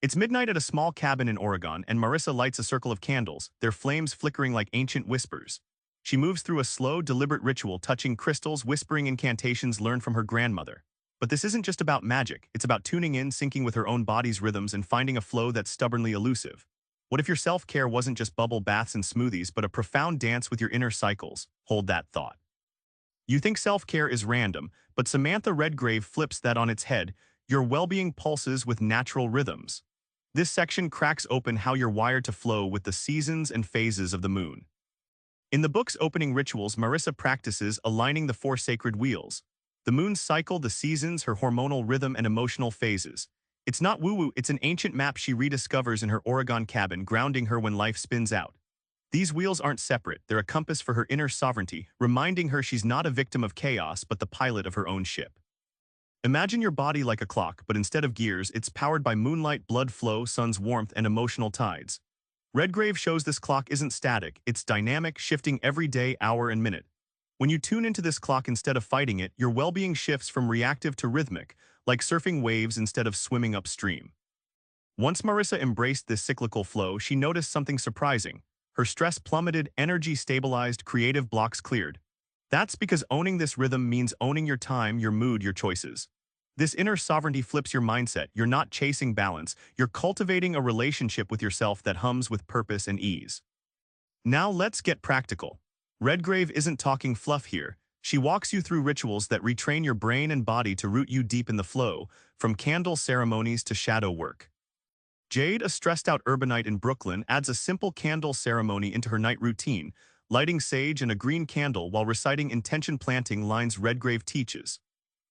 It's midnight at a small cabin in Oregon, and Marissa lights a circle of candles, their flames flickering like ancient whispers. She moves through a slow, deliberate ritual, touching crystals, whispering incantations learned from her grandmother. But this isn't just about magic, it's about tuning in, syncing with her own body's rhythms, and finding a flow that's stubbornly elusive. What if your self-care wasn't just bubble baths and smoothies, but a profound dance with your inner cycles? Hold that thought. You think self-care is random, but Samantha Redgrave flips that on its head. Your well-being pulses with natural rhythms. This section cracks open how you're wired to flow with the seasons and phases of the moon. In the book's opening rituals, Marissa practices aligning the four sacred wheels: the moon's cycle, the seasons, her hormonal rhythm, and emotional phases. It's not woo-woo, it's an ancient map she rediscovers in her Oregon cabin, grounding her when life spins out. These wheels aren't separate, they're a compass for her inner sovereignty, reminding her she's not a victim of chaos but the pilot of her own ship. Imagine your body like a clock, but instead of gears, it's powered by moonlight, blood flow, sun's warmth, and emotional tides. Redgrave shows this clock isn't static, it's dynamic, shifting every day, hour, and minute. When you tune into this clock instead of fighting it, your well-being shifts from reactive to rhythmic, like surfing waves instead of swimming upstream. Once Marissa embraced this cyclical flow, she noticed something surprising. Her stress plummeted, energy stabilized, creative blocks cleared. That's because owning this rhythm means owning your time, your mood, your choices. This inner sovereignty flips your mindset. You're not chasing balance, you're cultivating a relationship with yourself that hums with purpose and ease. Now let's get practical. Redgrave isn't talking fluff here. She walks you through rituals that retrain your brain and body to root you deep in the flow, from candle ceremonies to shadow work. Jade, a stressed-out urbanite in Brooklyn, adds a simple candle ceremony into her night routine, lighting sage and a green candle while reciting intention planting lines Redgrave teaches.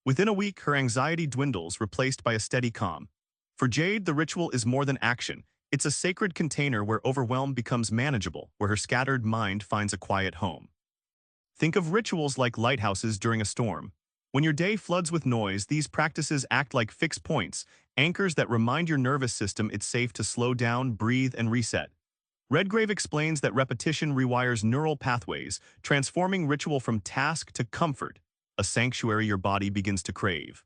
Within a week, her anxiety dwindles, replaced by a steady calm. For Jade, the ritual is more than action. It's a sacred container where overwhelm becomes manageable, where her scattered mind finds a quiet home. Think of rituals like lighthouses during a storm. When your day floods with noise, these practices act like fixed points, anchors that remind your nervous system it's safe to slow down, breathe, and reset. Redgrave explains that repetition rewires neural pathways, transforming ritual from task to comfort, a sanctuary your body begins to crave.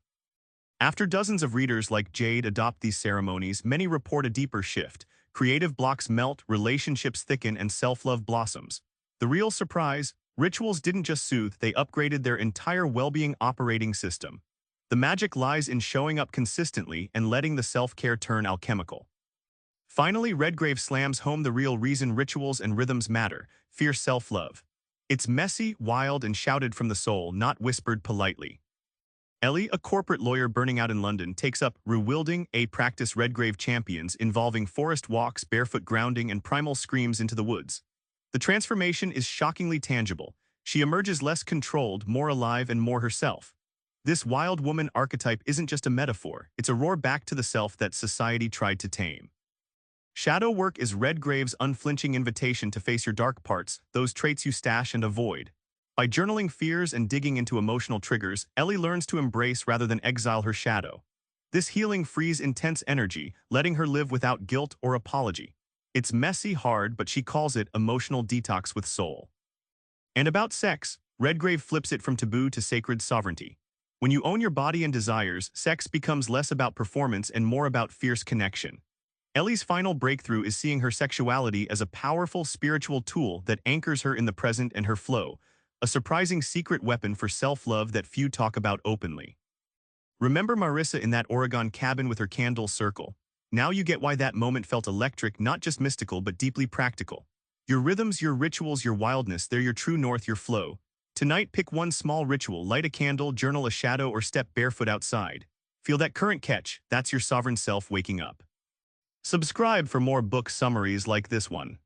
After dozens of readers like Jade adopt these ceremonies, many report a deeper shift. Creative blocks melt, relationships thicken, and self-love blossoms. The real surprise: rituals didn't just soothe, they upgraded their entire well-being operating system. The magic lies in showing up consistently and letting the self-care turn alchemical. Finally, Redgrave slams home the real reason rituals and rhythms matter: fierce self-love. It's messy, wild, and shouted from the soul, not whispered politely. Ellie, a corporate lawyer burning out in London, takes up rewilding, a practice Redgrave champions, involving forest walks, barefoot grounding, and primal screams into the woods. The transformation is shockingly tangible. She emerges less controlled, more alive, and more herself. This wild woman archetype isn't just a metaphor, it's a roar back to the self that society tried to tame. Shadow work is Redgrave's unflinching invitation to face your dark parts, those traits you stash and avoid. By journaling fears and digging into emotional triggers, Ellie learns to embrace rather than exile her shadow. This healing frees intense energy, letting her live without guilt or apology. It's messy, hard, but she calls it emotional detox with soul. And about sex, Redgrave flips it from taboo to sacred sovereignty. When you own your body and desires, sex becomes less about performance and more about fierce connection. Ellie's final breakthrough is seeing her sexuality as a powerful spiritual tool that anchors her in the present and her flow, a surprising secret weapon for self-love that few talk about openly. Remember Marissa in that Oregon cabin with her candle circle? Now you get why that moment felt electric, not just mystical but deeply practical. Your rhythms, your rituals, your wildness, they're your true north, your flow. Tonight, pick one small ritual, light a candle, journal a shadow, or step barefoot outside. Feel that current catch, that's your sovereign self waking up. Subscribe for more book summaries like this one.